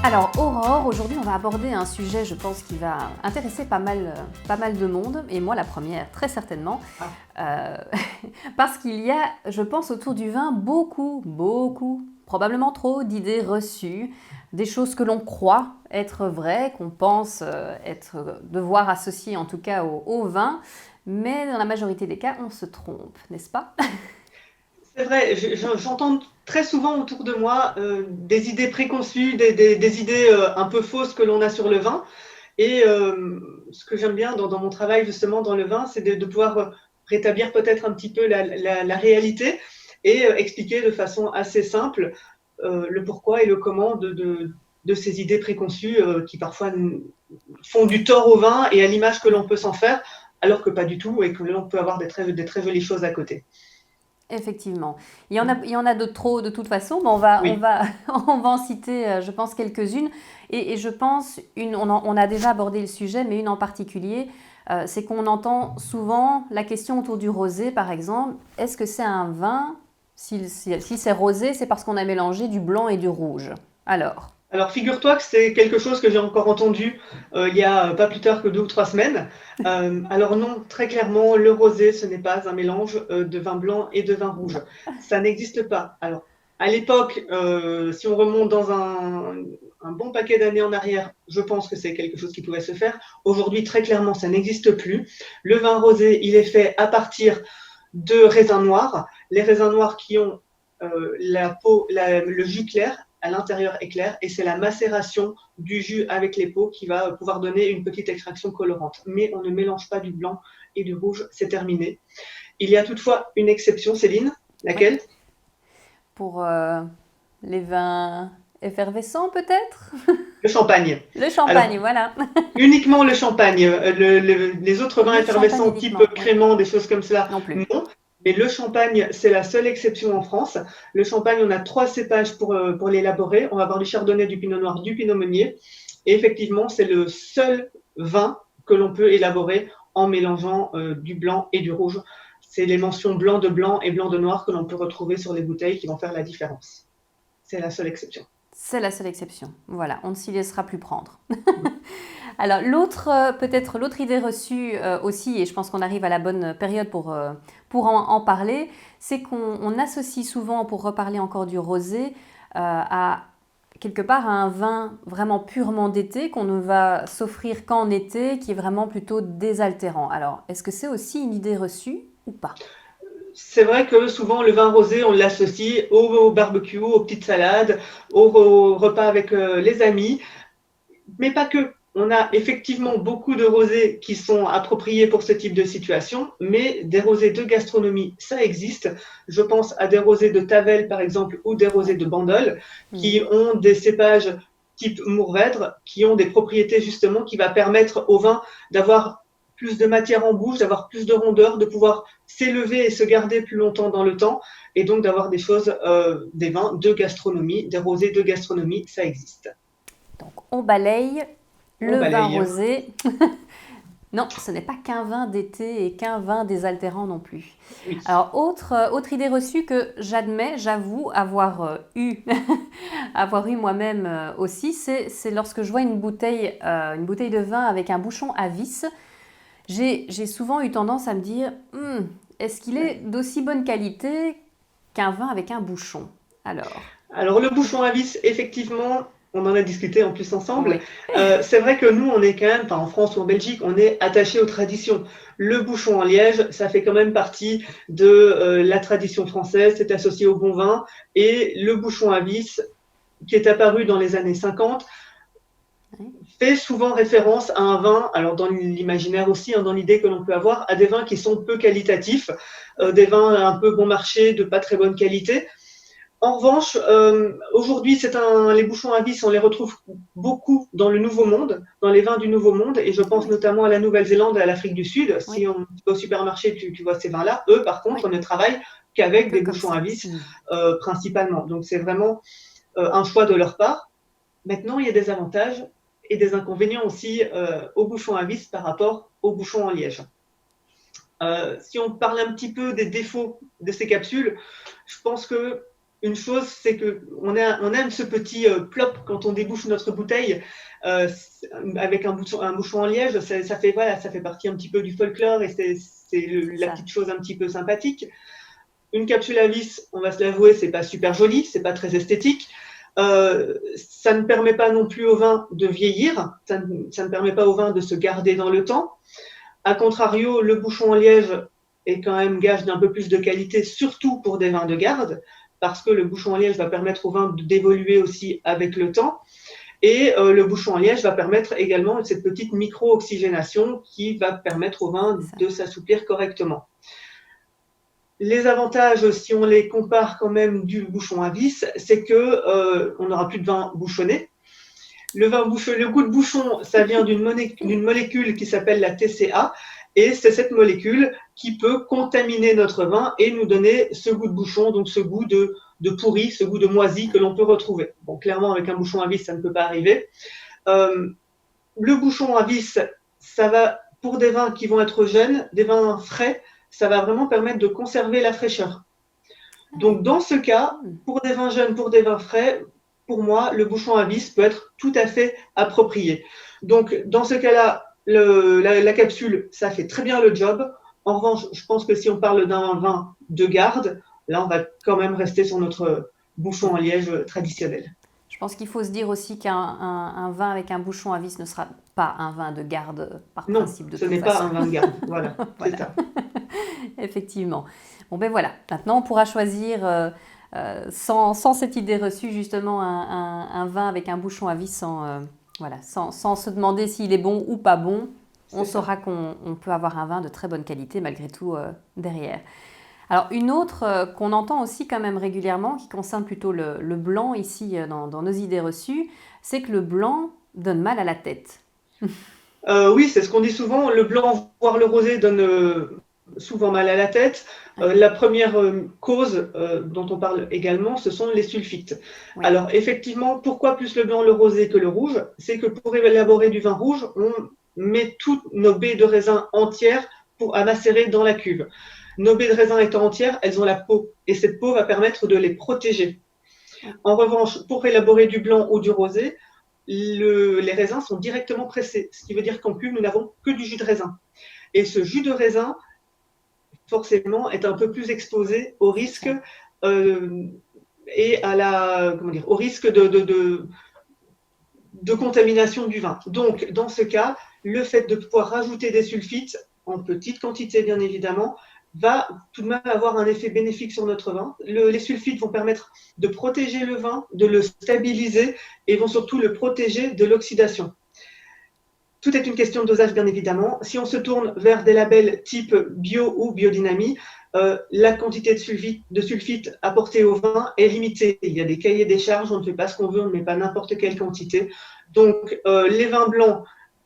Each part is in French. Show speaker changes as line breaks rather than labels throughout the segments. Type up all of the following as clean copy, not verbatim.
Alors Aurore, aujourd'hui on va aborder un sujet je pense qui va intéresser pas mal de monde, et moi la première très certainement,
Ah,
Euh, parce qu'il y a je pense autour du vin beaucoup, probablement trop d'idées reçues, des choses que l'on croit être vraies, qu'on pense devoir associer en tout cas au vin, mais dans la majorité des cas on se trompe, n'est-ce pas?
c'est vrai, j'entends très souvent autour de moi des idées préconçues, des idées un peu fausses que l'on a sur le vin. Et ce que j'aime bien dans mon travail justement dans le vin, c'est de pouvoir rétablir peut-être un petit peu la réalité et expliquer de façon assez simple le pourquoi et le comment de ces idées préconçues qui parfois font du tort au vin et à l'image que l'on peut s'en faire, alors que pas du tout et que l'on peut avoir des très jolies choses à côté.
Effectivement. Il y en a de trop de toute façon, mais
Oui.
on va en citer, je pense, quelques-unes. Et je pense, on a déjà abordé le sujet, mais une en particulier, c'est qu'on entend souvent la question autour du rosé, par exemple. Est-ce que c'est un vin? Si c'est rosé, c'est parce qu'on a mélangé du blanc et du rouge. Alors,
Alors, figure-toi que c'est quelque chose que j'ai encore entendu il y a pas plus tard que 2 ou 3 semaines. Alors non, très clairement, le rosé, ce n'est pas un mélange de vin blanc et de vin rouge.
non.
Ça n'existe pas. Alors, à l'époque, si on remonte dans un bon paquet d'années en arrière, je pense que c'est quelque chose qui pouvait se faire. Aujourd'hui, très clairement, ça n'existe plus. Le vin rosé, il est fait à partir de raisins noirs. Les raisins noirs qui ont la peau, le jus clair à l'intérieur est clair et c'est la macération du jus avec les peaux qui va pouvoir donner une petite extraction colorante. Mais on ne mélange pas du blanc et du rouge, c'est terminé. Il y a toutefois une exception, Céline,
Oui.
laquelle?
Pour les vins effervescents, peut-être?
Le champagne.
Le
Alors,
champagne, voilà.
uniquement le champagne. Les autres vins
Le champagne
effervescents, type
uniquement, oui.
crément, des choses comme cela,
Non plus.
non. Mais le champagne, c'est la seule exception en France. Le champagne, on a 3 cépages pour l'élaborer. On va avoir du chardonnay, du pinot noir, du pinot meunier. Et effectivement, c'est le seul vin que l'on peut élaborer en mélangeant du blanc et du rouge. C'est les mentions blanc de blanc et blanc de noir que l'on peut retrouver sur les bouteilles qui vont faire la différence. C'est la seule exception.
C'est la seule exception. Voilà, on ne s'y laissera plus prendre. Alors peut-être l'autre idée reçue aussi, et je pense qu'on arrive à la bonne période pour en parler, c'est qu'on associe souvent, pour reparler encore du rosé, à quelque part à un vin vraiment purement d'été qu'on ne va s'offrir qu'en été, qui est vraiment plutôt désaltérant. Alors, est-ce que c'est aussi une idée reçue ou pas?
C'est vrai que souvent le vin rosé, on l'associe au barbecue, aux petites salades, au repas avec les amis, mais pas que. On a effectivement beaucoup de rosés qui sont appropriés pour ce type de situation, mais des rosés de gastronomie, ça existe. Je pense à des rosés de Tavel, par exemple, ou des
Oui.
rosés de Bandol, qui
Mhm.
ont des cépages type Mourvèdre, qui ont des propriétés justement qui va permettre au vin d'avoir plus de matière en bouche, d'avoir plus de rondeur, de pouvoir s'élever et se garder plus longtemps dans le temps, et donc d'avoir des choses, des vins de gastronomie, des rosés de gastronomie, ça existe.
Donc, on balaye
On
le vin
balaye.
rosé. Non, ce n'est pas qu'un vin d'été et qu'un vin désaltérant non plus.
Oui.
Alors, autre idée reçue que j'admets, j'avoue avoir avoir eu moi-même aussi, c'est lorsque je vois une bouteille de vin avec un bouchon à vis, j'ai souvent eu tendance à me dire, est-ce qu'il est
Ouais.
d'aussi bonne qualité qu'un vin avec un bouchon? Alors,
Alors le bouchon à vis, effectivement, on en a discuté en plus ensemble.
oui.
C'est vrai que nous, on est quand même, enfin, en France ou en Belgique, on est attaché aux traditions. Le bouchon en liège, ça fait quand même partie de la tradition française, c'est associé au bon vin. Et le bouchon à vis, qui est apparu dans les années 50,
Oui.
fait souvent référence à un vin, alors dans l'imaginaire aussi, hein, dans l'idée que l'on peut avoir, à des vins qui sont peu qualitatifs, des vins un peu bon marché, de pas très bonne qualité. En revanche, aujourd'hui, les bouchons à vis, on les retrouve beaucoup dans le Nouveau Monde, dans les vins du Nouveau Monde, et je
Ah
pense
oui,
notamment à la Nouvelle-Zélande et à l'Afrique du Sud.
oui,
Si on va au supermarché, tu vois ces vins-là. Eux, par
oui,
contre, ne travaillent qu'avec
que
des
comme
bouchons à
ça.
vis, principalement. Donc, c'est vraiment un choix de leur part. Maintenant, il y a des avantages et des inconvénients aussi aux bouchons à vis par rapport aux bouchons en liège. Si on parle un petit peu des défauts de ces capsules, je pense que une chose, c'est qu'on aime ce petit plop quand on débouche notre bouteille avec un bouchon en liège. Ça fait partie un petit peu du folklore et c'est la petite chose un petit peu sympathique. Une capsule à vis, on va se l'avouer, c'est pas super joli, c'est pas très esthétique. Ça ne permet pas non plus au vin de vieillir, ça ne permet pas au vin de se garder dans le temps. A contrario, le bouchon en liège est quand même gage d'un peu plus de qualité, surtout pour des vins de garde, parce que le bouchon en liège va permettre au vin d'évoluer aussi avec le temps. Et le bouchon en liège va permettre également cette petite micro-oxygénation qui va permettre au vin de s'assouplir correctement. Les avantages, si on les compare quand même du bouchon à vis, c'est que on n'aura plus de vin bouchonné. Le goût de bouchon, ça vient d'une molécule qui s'appelle la TCA, et c'est cette molécule qui peut contaminer notre vin et nous donner ce goût de bouchon, donc ce goût de pourri, ce goût de moisi que l'on peut retrouver. Bon, clairement, avec un bouchon à vis, ça ne peut pas arriver. Le bouchon à vis, ça va, pour des vins qui vont être jeunes, des vins frais, ça va vraiment permettre de conserver la fraîcheur. Donc, dans ce cas, pour des vins jeunes, pour des vins frais, pour moi, le bouchon à vis peut être tout à fait approprié. Donc, dans ce cas-là, la capsule, ça fait très bien le job. En revanche, je pense que si on parle d'un vin de garde, là, on va quand même rester sur notre bouchon en liège traditionnel.
Je pense qu'il faut se dire aussi qu'un vin avec un bouchon à vis ne sera pas un vin de garde par principe de toute façon.
Non, ce n'est pas un vin de garde. Voilà, voilà. C'est ça.
Effectivement. Bon ben voilà, maintenant on pourra choisir sans cette idée reçue justement un vin avec un bouchon à vis sans se demander s'il est bon ou pas bon. On saura qu'on peut avoir un vin de très bonne qualité malgré tout derrière. Alors une autre qu'on entend aussi quand même régulièrement, qui concerne plutôt le blanc ici dans nos idées reçues, c'est que le blanc donne mal à la tête.
Oui, c'est ce qu'on dit souvent, le blanc voire le rosé donne souvent mal à la tête. La première cause dont on parle également, ce sont les sulfites. Oui. Alors effectivement, pourquoi plus le blanc, le rosé que le rouge? C'est que pour élaborer du vin rouge, on met toutes nos baies de raisin entières à macérer dans la cuve. Nos baies de raisin étant entières, elles ont la peau, et cette peau va permettre de les protéger. En revanche, pour élaborer du blanc ou du rosé, les raisins sont directement pressés, ce qui veut dire qu'en cuve, nous n'avons que du jus de raisin. Et ce jus de raisin, forcément, est un peu plus exposé au risque et au risque de contamination du vin. Donc, dans ce cas, le fait de pouvoir rajouter des sulfites, en petite quantité bien évidemment, va tout de même avoir un effet bénéfique sur notre vin. Les sulfites vont permettre de protéger le vin, de le stabiliser et vont surtout le protéger de l'oxydation. Tout est une question de dosage, bien évidemment. Si on se tourne vers des labels type bio ou biodynamie, la quantité de sulfite apportée au vin est limitée. Il y a des cahiers des charges, on ne fait pas ce qu'on veut, on ne met pas n'importe quelle quantité. Donc, les vins blancs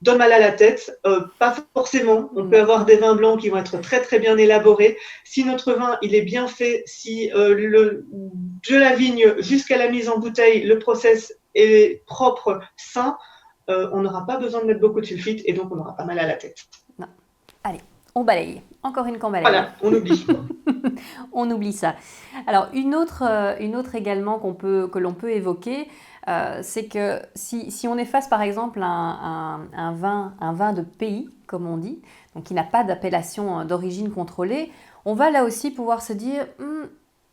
donnent mal à la tête, pas forcément. On peut avoir des vins blancs qui vont être très très bien élaborés. Si notre vin il est bien fait, si de la vigne jusqu'à la mise en bouteille, le process est propre, sain, on n'aura pas besoin de mettre beaucoup de sulfite et donc on n'aura pas mal à la tête.
Non. Allez, on balaye. Encore une qu'on balaye.
Voilà, on oublie.
On oublie ça. Alors, une autre également que l'on peut évoquer, c'est que si on est face par exemple à un vin de pays, comme on dit, donc qui n'a pas d'appellation d'origine contrôlée, on va là aussi pouvoir se dire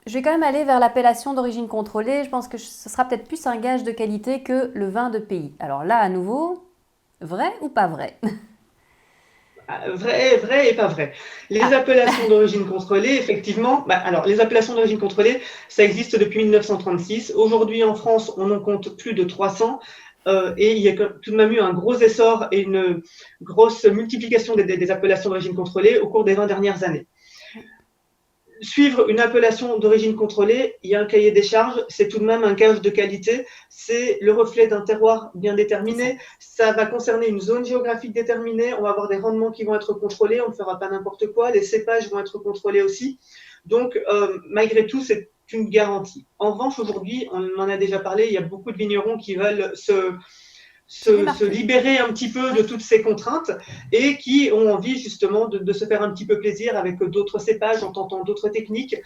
je vais quand même aller vers l'appellation d'origine contrôlée, je pense que ce sera peut-être plus un gage de qualité que le vin de pays. Alors là, à nouveau, vrai ou pas vrai?
Vrai et pas vrai. Les appellations d'origine contrôlée, effectivement, alors les appellations d'origine contrôlée, ça existe depuis 1936. Aujourd'hui, en France, on en compte plus de 300 et il y a tout de même eu un gros essor et une grosse multiplication des appellations d'origine contrôlée au cours des 20 dernières années. Suivre une appellation d'origine contrôlée, il y a un cahier des charges, c'est tout de même un gage de qualité, c'est le reflet d'un terroir bien déterminé, ça va concerner une zone géographique déterminée, on va avoir des rendements qui vont être contrôlés, on ne fera pas n'importe quoi, les cépages vont être contrôlés aussi. Donc, malgré tout, c'est une garantie. En revanche, aujourd'hui, on en a déjà parlé, il y a beaucoup de vignerons qui veulent
C'est
se
démarqué.
libérer un petit peu de toutes ces contraintes et qui ont envie justement de se faire un petit peu plaisir avec d'autres cépages, en tentant d'autres techniques,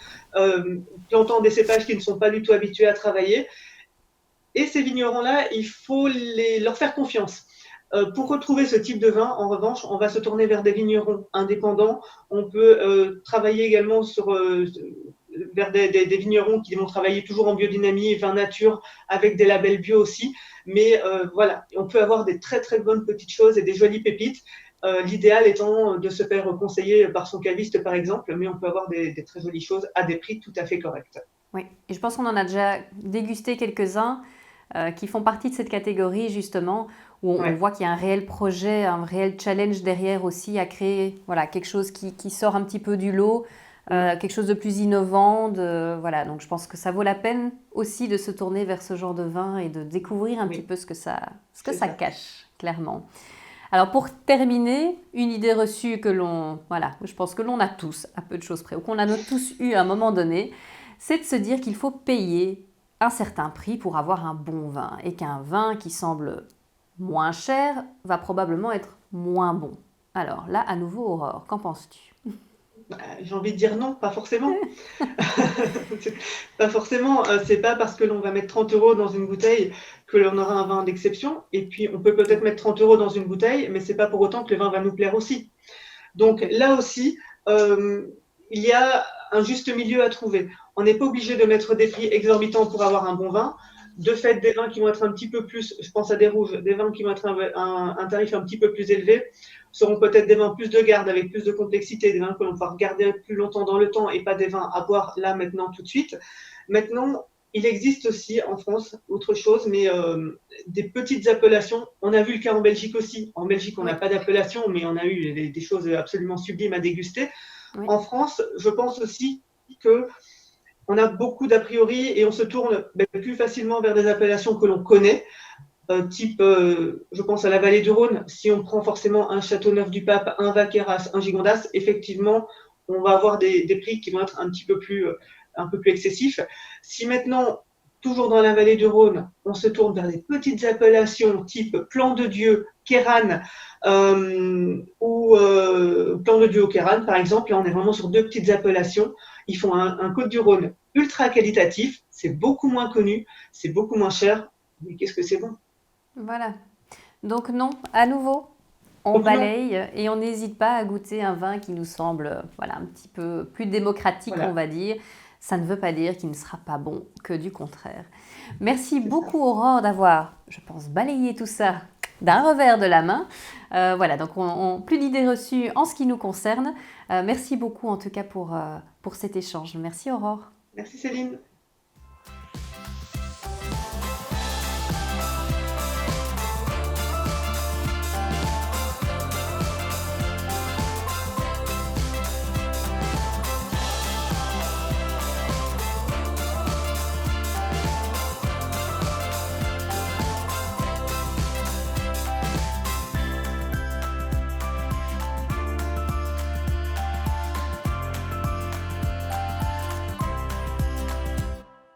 plantant des cépages qui ne sont pas du tout habitués à travailler. Et ces vignerons-là, il faut leur faire confiance. Pour retrouver ce type de vin, en revanche, on va se tourner vers des vignerons indépendants. On peut travailler également vers des vignerons qui vont travailler toujours en biodynamie et vin nature avec des labels bio aussi. Mais voilà, on peut avoir des très très bonnes petites choses et des jolies pépites. L'idéal étant de se faire conseiller par son caviste, par exemple, mais on peut avoir des très jolies choses à des prix tout à fait corrects.
Oui, et je pense qu'on en a déjà dégusté quelques-uns qui font partie de cette catégorie justement où on
Ouais.
voit qu'il y a un réel projet, un réel challenge derrière aussi à créer voilà, quelque chose qui sort un petit peu du lot, quelque chose de plus innovant. Voilà. Donc je pense que ça vaut la peine aussi de se tourner vers ce genre de vin et de découvrir un petit
Oui,
peu ce que
c'est
ça
ça.
cache, clairement. Alors pour terminer, une idée reçue voilà, je pense que l'on a tous, à peu de choses près, ou qu'on a tous eu à un moment donné, c'est de se dire qu'il faut payer un certain prix pour avoir un bon vin et qu'un vin qui semble moins cher va probablement être moins bon. Alors là, à nouveau, Aurore, qu'en penses-tu?
Bah, j'ai envie de dire non, pas forcément. Pas forcément, c'est pas parce que l'on va mettre 30 € dans une bouteille que l'on aura un vin d'exception. Et puis, on peut peut-être
Non.
mettre 30 € dans une bouteille, mais c'est pas pour autant que le vin va nous plaire aussi. Donc là aussi, il y a un juste milieu à trouver. On n'est pas obligé de mettre des prix exorbitants pour avoir un bon vin. De fait, des vins qui vont être un petit peu plus, je pense à des rouges, des vins qui vont être un tarif un petit peu plus élevé, seront peut-être des vins plus de garde, avec plus de complexité, des vins que l'on va garder plus longtemps dans le temps et pas des vins à boire là, maintenant, tout de suite. Maintenant, il existe aussi en France autre chose, mais des petites appellations. On a vu le cas en Belgique aussi. En Belgique, on n'a
Oui,
pas d'appellation, mais on a eu des choses absolument sublimes à déguster.
oui,
En France, je pense aussi que on a beaucoup d'a priori et on se tourne plus facilement vers des appellations que l'on connaît, type, je pense à la vallée du Rhône. Si on prend forcément un Châteauneuf-du-Pape, un Vaqueras, un Gigondas, effectivement, on va avoir des prix qui vont être un peu plus excessifs. Si maintenant, toujours dans la vallée du Rhône, on se tourne vers des petites appellations type Plan de Dieu, Kéran, ou Plan de Dieu au Kéran, par exemple, là on est vraiment sur deux petites appellations. Ils font un Côte-du-Rhône ultra qualitatif, c'est beaucoup moins connu, c'est beaucoup moins cher, mais qu'est-ce que c'est bon.
voilà. Donc non, à nouveau, on
Donc non,
balaye et on n'hésite pas à goûter un vin qui nous semble voilà, un petit peu plus démocratique, on
voilà,
va dire. Ça ne veut pas dire qu'il ne sera pas bon, que du contraire. Merci
c'est ça.
beaucoup Aurore d'avoir, je pense, balayé tout ça d'un revers de la main. Voilà, donc plus d'idées reçues en ce qui nous concerne. Merci beaucoup en tout cas pour cet échange. Merci Aurore.
Merci Céline.